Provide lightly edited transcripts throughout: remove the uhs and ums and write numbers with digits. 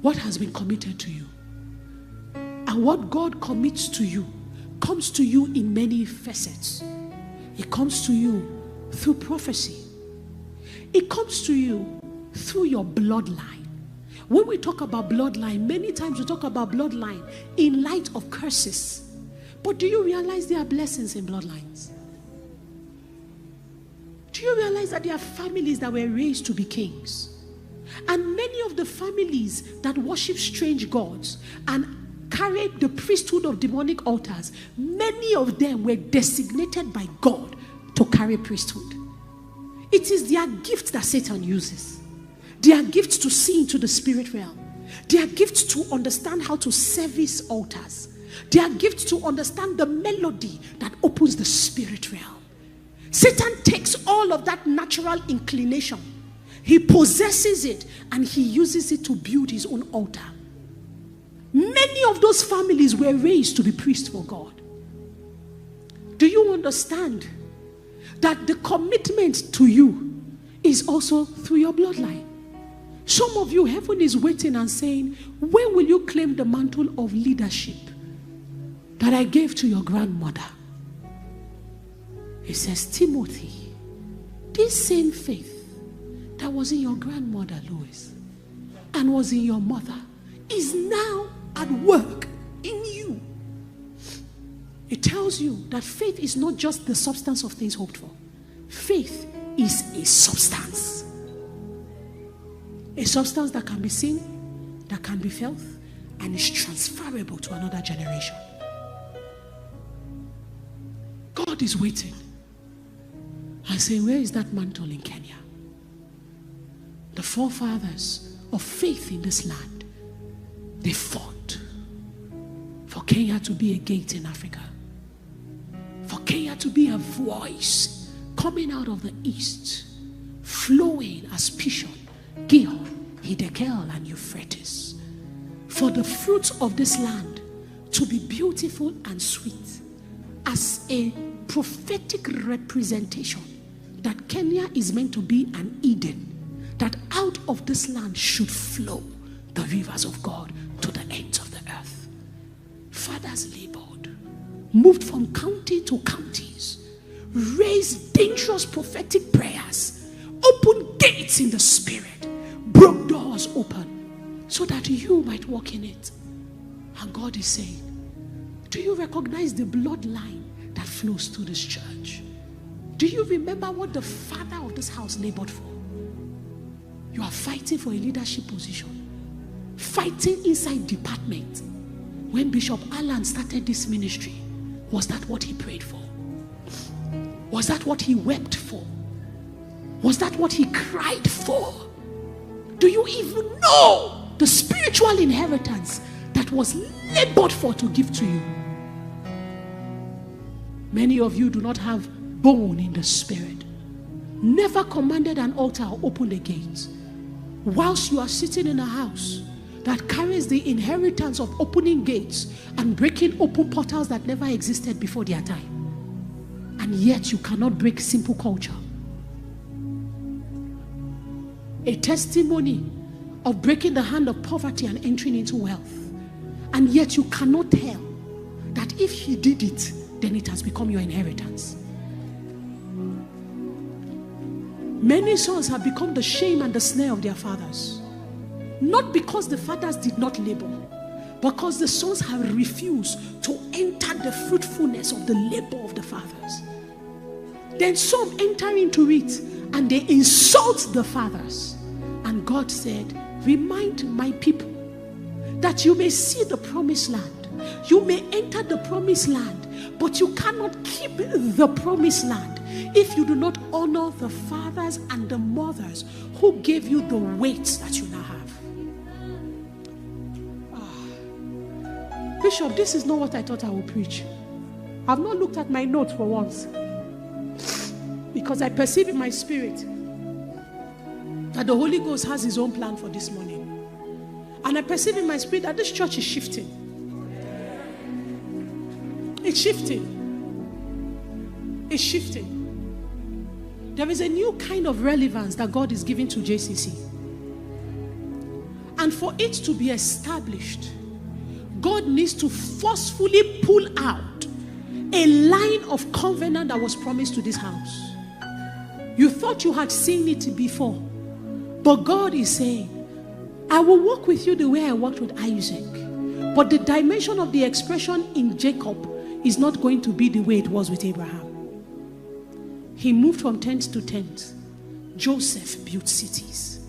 what has been committed to you. And what God commits to you comes to you in many facets. It comes to you through prophecy. It comes to you through your bloodline. When we talk about bloodline, many times we talk about bloodline in light of curses. But do you realize there are blessings in bloodlines? Do you realize that there are families that were raised to be kings? And many of the families that worship strange gods and carried the priesthood of demonic altars, many of them were designated by God to carry priesthood. It is their gift that Satan uses. Their gifts to see into the spirit realm. Their gifts to understand how to service altars. Their gifts to understand the melody that opens the spirit realm. Satan takes all of that natural inclination. He possesses it and he uses it to build his own altar. Many of those families were raised to be priests for God. Do you understand that the commitment to you is also through your bloodline? Some of you, heaven is waiting and saying, when will you claim the mantle of leadership that I gave to your grandmother? It says, Timothy, this same faith that was in your grandmother, Lois, and was in your mother, is now at work in you. It tells you that faith is not just the substance of things hoped for. Faith is a substance. A substance that can be seen, that can be felt, and is transferable to another generation. God is waiting and saying, where is that mantle in Kenya? The forefathers of faith in this land, they fought for Kenya to be a gate in Africa, for Kenya to be a voice coming out of the east, flowing as Pishon, Gihon, Hiddekel, and Euphrates, for the fruits of this land to be beautiful and sweet, as a prophetic representation that Kenya is meant to be an Eden, that out of this land should flow the rivers of God to the ends of the earth. Fathers labored, moved from county to counties, raised dangerous prophetic prayers, opened gates in the spirit, broke doors open so that you might walk in it. And God is saying, do you recognize the bloodline that flows through this church? Do you remember what the father of this house labored for? You are fighting for a leadership position, fighting inside department. When Bishop Alan started this ministry, was that what he prayed for? Was that what he wept for? Was that what he cried for? Do you even know the spiritual inheritance that was labored for to give to you? Many of you do not have bone in the spirit. Never commanded an altar or opened a gate. Whilst you are sitting in a house that carries the inheritance of opening gates and breaking open portals that never existed before their time. And yet you cannot break simple culture. A testimony of breaking the hand of poverty and entering into wealth. And yet you cannot tell that if he did it, then it has become your inheritance. Many sons have become the shame and the snare of their fathers. Not because the fathers did not labor, but because the sons have refused to enter the fruitfulness of the labor of the fathers. Then some enter into it and they insult the fathers. And God said, remind my people that you may see the promised land. You may enter the promised land, but you cannot keep the promised land if you do not honor the fathers and the mothers who gave you the weights that you now have. Bishop, this is not what I thought I would preach. I've not looked at my notes for once, because I perceive in my spirit that the Holy Ghost has his own plan for this morning. And I perceive in my spirit that this church is shifting. It's shifting. It's shifting. There is a new kind of relevance that God is giving to JCC. And for it to be established, God needs to forcefully pull out a line of covenant that was promised to this house. You thought you had seen it before, but God is saying, I will walk with you the way I walked with Isaac. But the dimension of the expression in Jacob is not going to be the way it was with Abraham. He moved from tent to tent. Joseph built cities.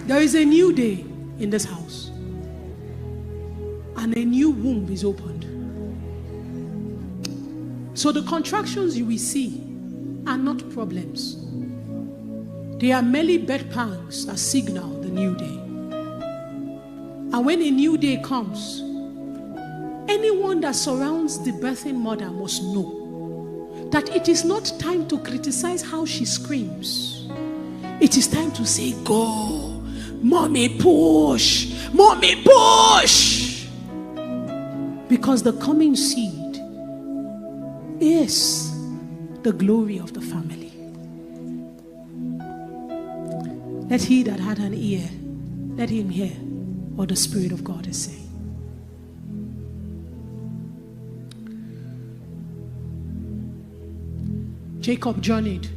There is a new day in this house, and a new womb is opened. So the contractions you will see are not problems. They are merely bed pangs that signal the new day. And when a new day comes, anyone that surrounds the birthing mother must know that it is not time to criticize how she screams. It is time to say, go. Mommy, push. Mommy, push. Because the coming seed is the glory of the family. Let he that had an ear, let him hear what the Spirit of God is saying. Jacob journeyed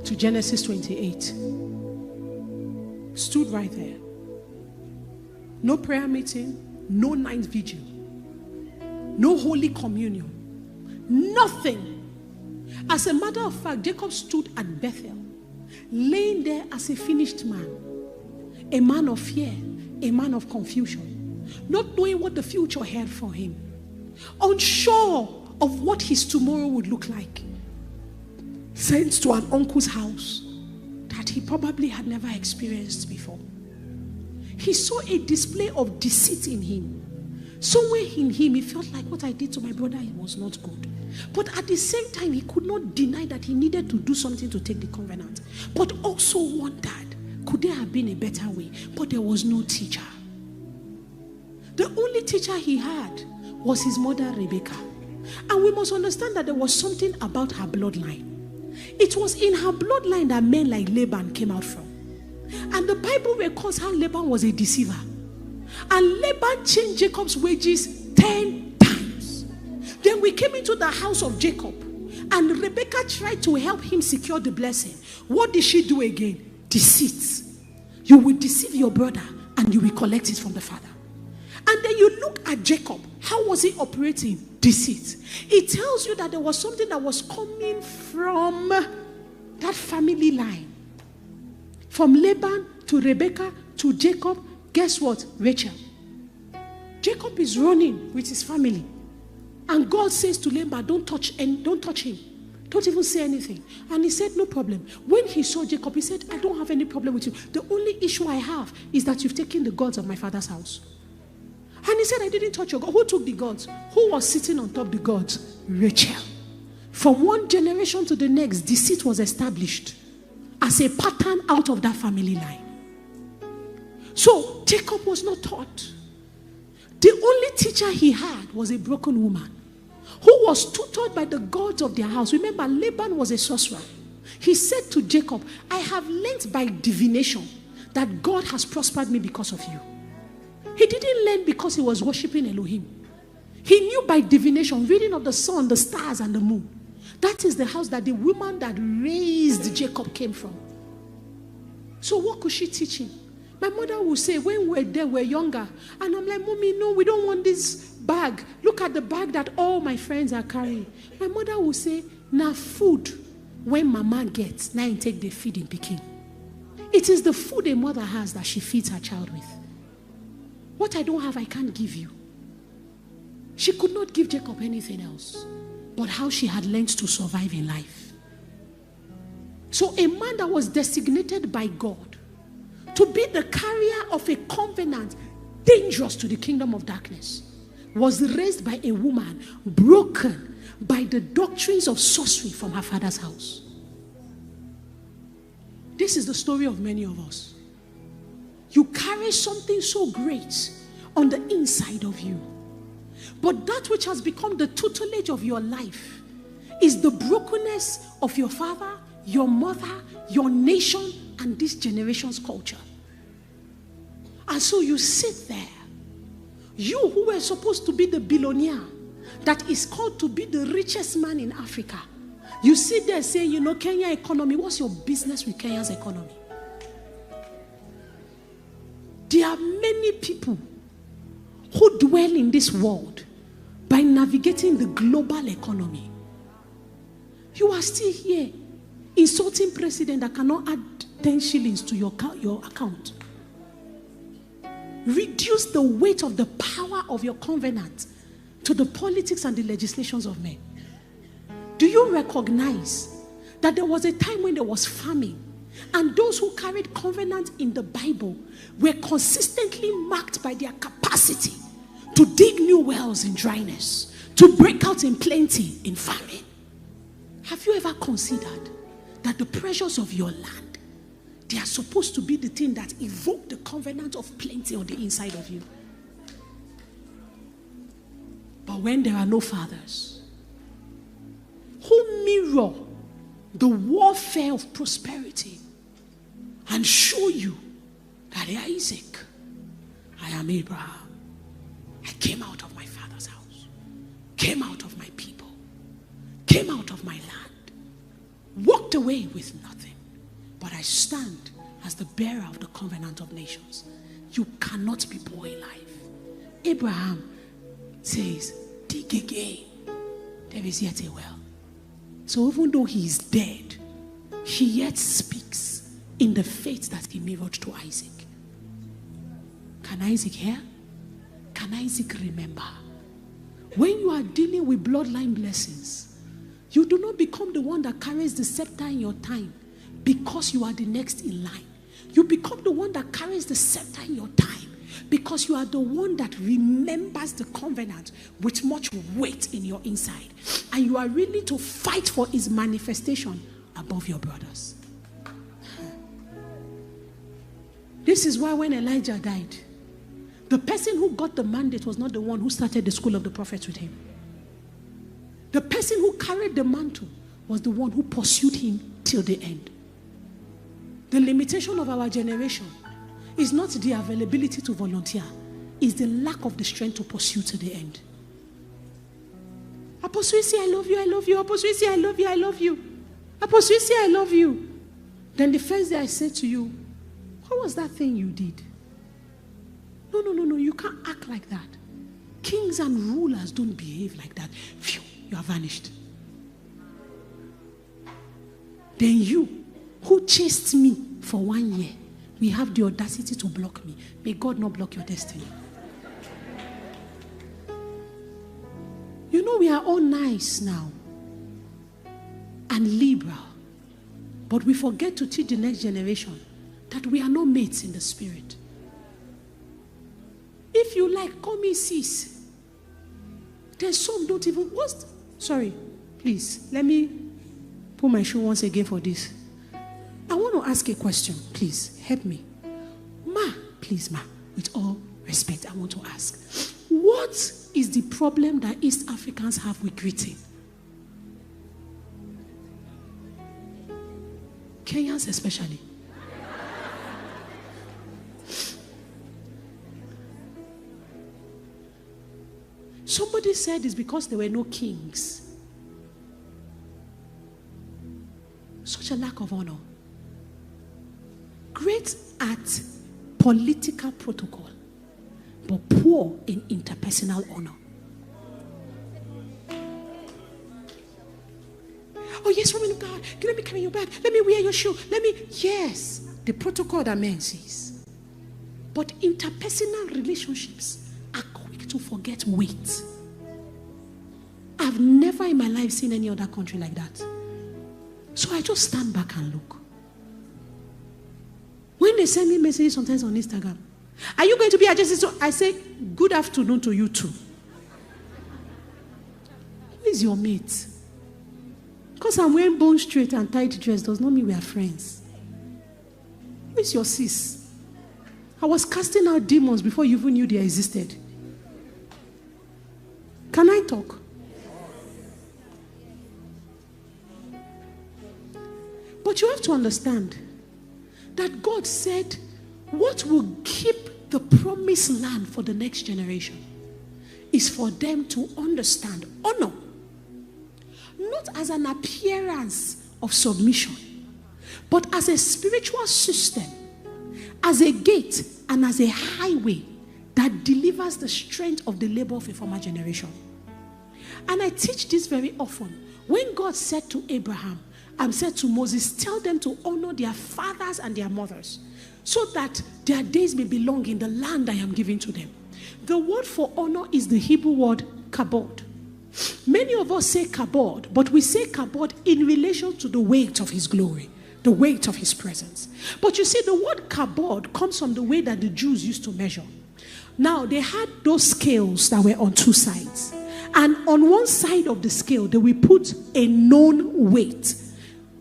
to Genesis 28. Stood right there. No prayer meeting, no night vigil, no holy communion, nothing. As a matter of fact, Jacob stood at Bethel, laying there as a finished man, a man of fear, a man of confusion, not knowing what the future held for him, unsure of what his tomorrow would look like, sent to an uncle's house that he probably had never experienced before. He saw a display of deceit in him. Somewhere in him, he felt like what I did to my brother, it was not good. But at the same time, he could not deny that he needed to do something to take the covenant. But also wondered, could there have been a better way? But there was no teacher. The only teacher he had was his mother, Rebecca. And we must understand that there was something about her bloodline. It was in her bloodline that men like Laban came out from. And the Bible records how Laban was a deceiver. And Laban changed Jacob's wages 10 times. Then we came into the house of Jacob, and Rebecca tried to help him secure the blessing. What did she do again? Deceit. You will deceive your brother and you will collect it from the father. And then you look at Jacob. How was he operating? Deceit. It tells you that there was something that was coming from that family line. From Laban to Rebecca to Jacob. Guess what? Rachel. Jacob is running with his family. And God says to Laban, don't touch him. Don't even say anything. And he said, no problem. When he saw Jacob, he said, I don't have any problem with you. The only issue I have is that you've taken the gods of my father's house. And he said, I didn't touch your God. Who took the gods? Who was sitting on top of the gods? Rachel. From one generation to the next, deceit was established as a pattern out of that family line. So Jacob was not taught. The only teacher he had was a broken woman who was tutored by the gods of their house. Remember, Laban was a sorcerer. He said to Jacob, I have learned by divination that God has prospered me because of you. He didn't learn because he was worshiping Elohim. He knew by divination, reading of the sun, the stars, and the moon. That is the house that the woman that raised Jacob came from. So what could she teach him? My mother would say, when we're there, we're younger. And I'm like, Mommy, no, we don't want this bag. Look at the bag that all my friends are carrying. My mother would say, now food, when mama gets, now take the feeding picking. It is the food a mother has that she feeds her child with. What I don't have, I can't give you. She could not give Jacob anything else but how she had learned to survive in life. So a man that was designated by God to be the carrier of a covenant dangerous to the kingdom of darkness was raised by a woman broken by the doctrines of sorcery from her father's house. This is the story of many of us. You carry something so great on the inside of you. But that which has become the tutelage of your life is the brokenness of your father, your mother, your nation, and this generation's culture. And so you sit there, you who were supposed to be the billionaire that is called to be the richest man in Africa. You sit there saying, you know, Kenya economy, what's your business with Kenya's economy? There are many people who dwell in this world by navigating the global economy. You are still here insulting president that cannot add 10 shillings to your account. Reduce the weight of the power of your covenant to the politics and the legislations of men. Do you recognize that there was a time when there was famine, and those who carried covenant in the Bible were consistently marked by their capacity to dig new wells in dryness, to break out in plenty in famine? Have you ever considered that the pressures of your land, they are supposed to be the thing that evoke the covenant of plenty on the inside of you? But when there are no fathers who mirror the warfare of prosperity and show you that Isaac, I am Abraham, I came out of my father's house, came out of my people, came out of my land, walked away with nothing, but I stand as the bearer of the covenant of nations. You cannot be poor in life. Abraham says, dig again, there is yet a well. So even though he is dead, he yet speaks in the faith that he mirrored to Isaac. Can Isaac hear? Can Isaac remember? When you are dealing with bloodline blessings, you do not become the one that carries the scepter in your time because you are the next in line. You become the one that carries the scepter in your time because you are the one that remembers the covenant with much weight in your inside. And you are willing to fight for its manifestation above your brothers. This is why when Elijah died, the person who got the mandate was not the one who started the school of the prophets with him. The person who carried the mantle was the one who pursued him till the end. The limitation of our generation is not the availability to volunteer, it's the lack of the strength to pursue to the end. Apostle Isi, I love you, I love you. Apostle Isi, I love you, I love you. Apostle Isi, I love you. Then the first day I said to you, what was that thing you did? No, you can't act like that. Kings and rulers don't behave like that. Phew, you are vanished. Then you, who chased me for 1 year, we have the audacity to block me. May God not block your destiny. You know, we are all nice now and liberal, but we forget to teach the next generation that we are not mates in the spirit. If you like, call me sis. There's some don't even, sorry, please, let me put my shoe once again for this. I want to ask a question, please, help me. Ma, please, ma, with all respect, I want to ask. What is the problem that East Africans have with greeting? Kenyans especially. Somebody said it's because there were no kings. Such a lack of honor. Great at political protocol, but poor in interpersonal honor. Oh yes, woman of God, let me carry your bag. Let me wear your shoe. Yes, the protocol that man sees. But interpersonal relationships are quick to forget weight. I've never in my life seen any other country like that. So I just stand back and look. When they send me messages sometimes on Instagram, are you going to be adjusted? So I say, good afternoon to you too. Who is your mate? Because I'm wearing bone straight and tight dress does not mean we are friends. Who is your sis? I was casting out demons before you even knew they existed. Can I talk? But you have to understand that God said what will keep the promised land for the next generation is for them to understand honor, not as an appearance of submission, but as a spiritual system, as a gate and as a highway that delivers the strength of the labor of a former generation. And I teach this very often. When God said to Abraham and said to Moses, tell them to honor their fathers and their mothers, so that their days may be long in the land I am giving to them. The word for honor is the Hebrew word kabod. Many of us say kabod, but we say kabod in relation to the weight of his glory, the weight of his presence. But you see, the word kabod comes from the way that the Jews used to measure. Now, they had those scales that were on two sides. And on one side of the scale, they will put a known weight.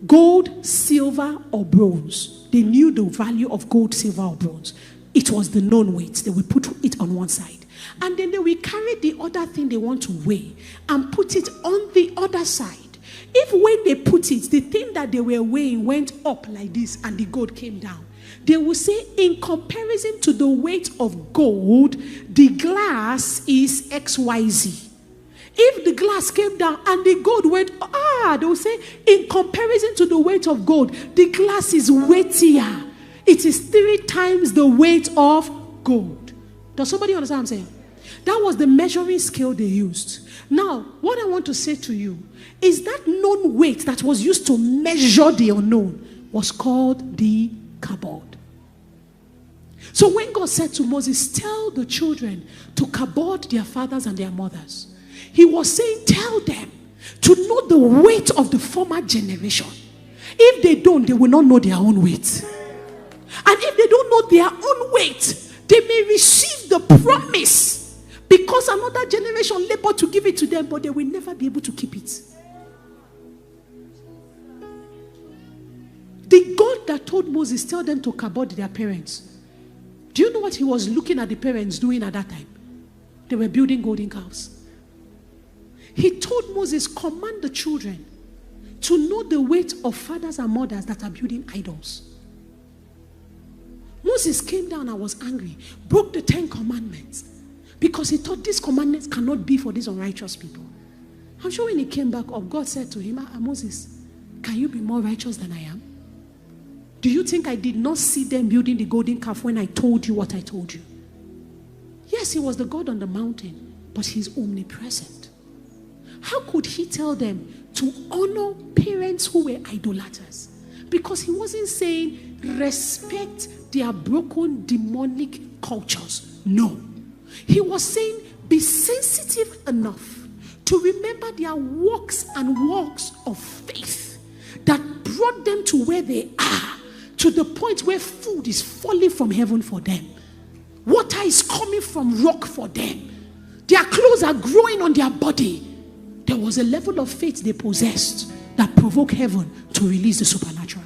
Gold, silver, or bronze. They knew the value of gold, silver, or bronze. It was the known weight. They will put it on one side. And then they will carry the other thing they want to weigh and put it on the other side. If when they put it, the thing that they were weighing went up like this and the gold came down, they will say, in comparison to the weight of gold, the glass is XYZ. If the glass came down and the gold went, they will say, in comparison to the weight of gold, the glass is weightier. It is 3 times the weight of gold. Does somebody understand what I'm saying? That was the measuring scale they used. Now, what I want to say to you is that known weight that was used to measure the unknown was called the kabod. So when God said to Moses, tell the children to kabod their fathers and their mothers, he was saying, tell them to know the weight of the former generation. If they don't, they will not know their own weight. And if they don't know their own weight, they may receive the promise because another generation labored to give it to them, but they will never be able to keep it. The God that told Moses, tell them to kabod their parents. Do you know what he was looking at the parents doing at that time? They were building golden calves. He told Moses, command the children to know the weight of fathers and mothers that are building idols. Moses came down and was angry, broke the 10 commandments because he thought these commandments cannot be for these unrighteous people. I'm sure when he came back up, God said to him, Moses, can you be more righteous than I am? Do you think I did not see them building the golden calf when I told you what I told you? Yes, he was the God on the mountain, but he's omnipresent. How could he tell them to honor parents who were idolaters? Because he wasn't saying respect their broken demonic cultures. No. He was saying be sensitive enough to remember their walks and walks of faith that brought them to where they are, to the point where food is falling from heaven for them. Water is coming from rock for them. Their clothes are growing on their body. There was a level of faith they possessed that provoked heaven to release the supernatural.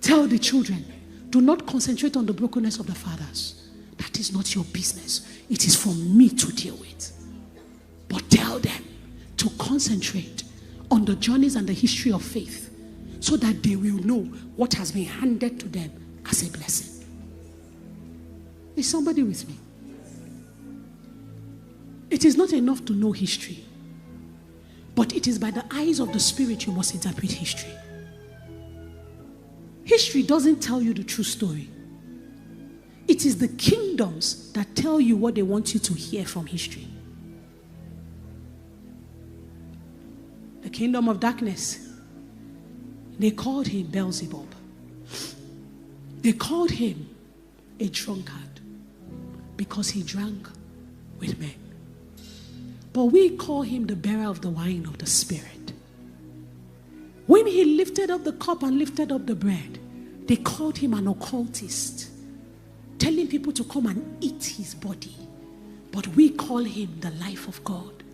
Tell the children, do not concentrate on the brokenness of the fathers. That is not your business. It is for me to deal with. But tell them to concentrate on the journeys and the history of faith so that they will know what has been handed to them as a blessing. Is somebody with me? It is not enough to know history, but it is by the eyes of the Spirit you must interpret history. History doesn't tell you the true story. It is the kingdoms that tell you what they want you to hear from history. The kingdom of darkness, they called him Beelzebub. They called him a drunkard because he drank with men. But we call him the bearer of the wine of the Spirit. When he lifted up the cup and lifted up the bread, they called him an occultist, telling people to come and eat his body. But we call him the life of God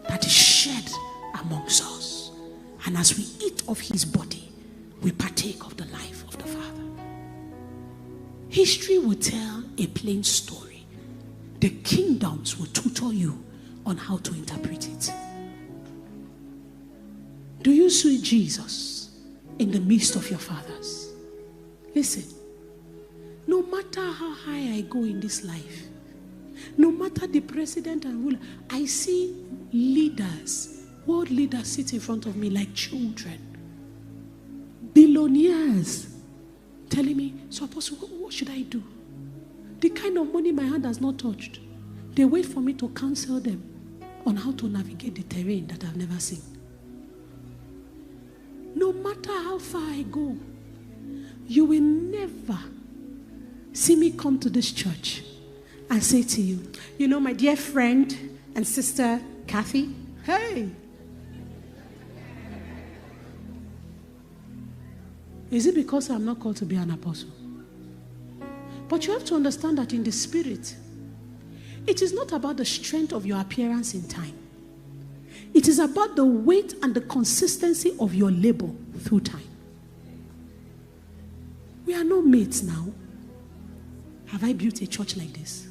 that is shed amongst us. And as we eat of his body, we partake of the life of the Father. History will tell a plain story. The kingdoms will tutor you on how to interpret it. Do you see Jesus in the midst of your fathers. Listen, no matter how high I go in this life, no matter the president and ruler, I see leaders, world leaders sit in front of me like children. Billionaires telling me, so Apostle, what should I do? The kind of money my hand has not touched. They wait for me to counsel them on how to navigate the terrain that I've never seen. No matter how far I go, you will never see me come to this church and say to you, you know, my dear friend and sister Kathy, hey. Is it because I'm not called to be an apostle? But you have to understand that in the spirit, it is not about the strength of your appearance in time. It is about the weight and the consistency of your labor through time. We are no mates now. Have I built a church like this?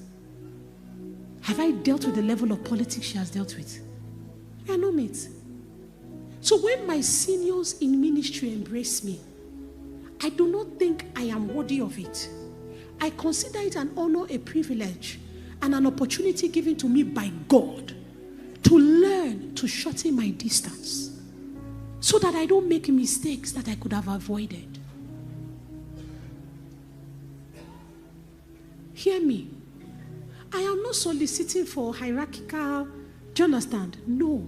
Have I dealt with the level of politics she has dealt with? We are no mates. So when my seniors in ministry embrace me, I do not think I am worthy of it. I consider it an honor, a privilege, and an opportunity given to me by God to learn to shorten my distance so that I don't make mistakes that I could have avoided. Hear me. I am not soliciting for hierarchical, do you understand? No.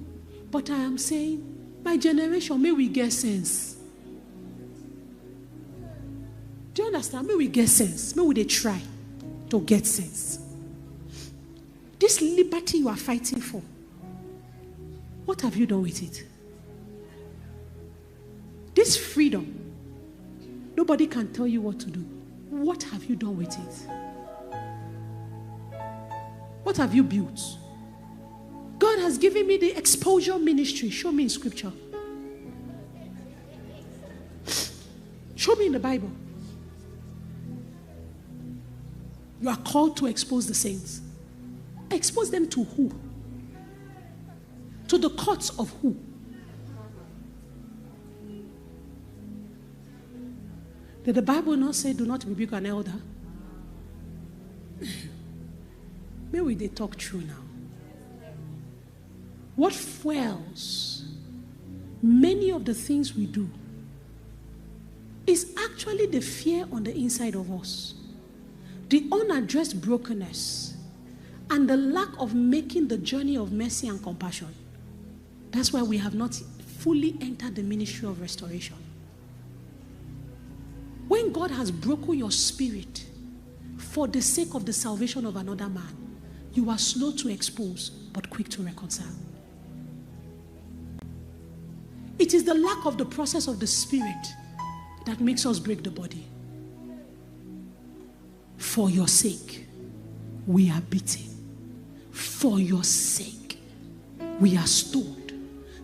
But I am saying, my generation, may we get sense. Do you understand? May we get sense. May we they try to get sense. This liberty you are fighting for, what have you done with it? This freedom, nobody can tell you what to do. What have you done with it? What have you built? God has given me the exposure ministry. Show me in scripture. Show me in the Bible. You are called to expose the saints. Expose them to who? To the courts of who? Did the Bible not say, do not rebuke an elder? Maybe they talk true now. What fuels many of the things we do is actually the fear on the inside of us. The unaddressed brokenness and the lack of making the journey of mercy and compassion. That's why we have not fully entered the ministry of restoration. When God has broken your spirit for the sake of the salvation of another man, you are slow to expose but quick to reconcile. It is the lack of the process of the spirit that makes us break the body. For your sake, we are beaten. For your sake, we are stoned.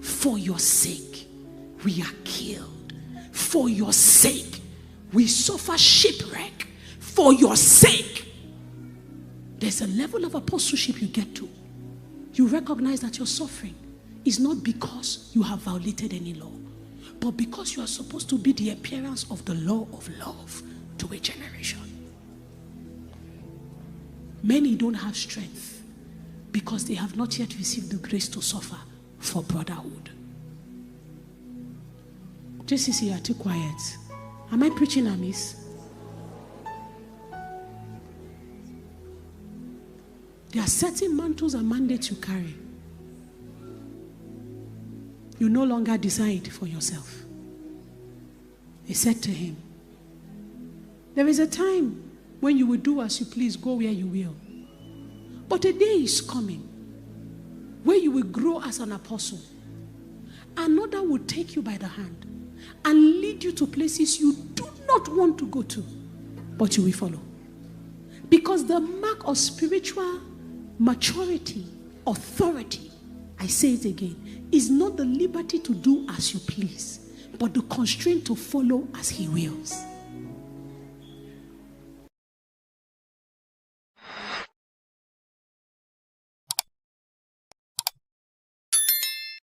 For your sake, we are killed. For your sake, we suffer shipwreck. For your sake, there's a level of apostleship you get to. You recognize that your suffering is not because you have violated any law, but because you are supposed to be the appearance of the law of love to a generation. Many don't have strength because they have not yet received the grace to suffer for brotherhood. JCC, you are too quiet. Am I preaching amiss? There are certain mantles and mandates you carry. You no longer decide for yourself. He said to him, there is a time when you will do as you please, go where you will. But a day is coming where you will grow as an apostle. Another will take you by the hand and lead you to places you do not want to go to, but you will follow. Because the mark of spiritual maturity, authority, I say it again, is not the liberty to do as you please, but the constraint to follow as he wills.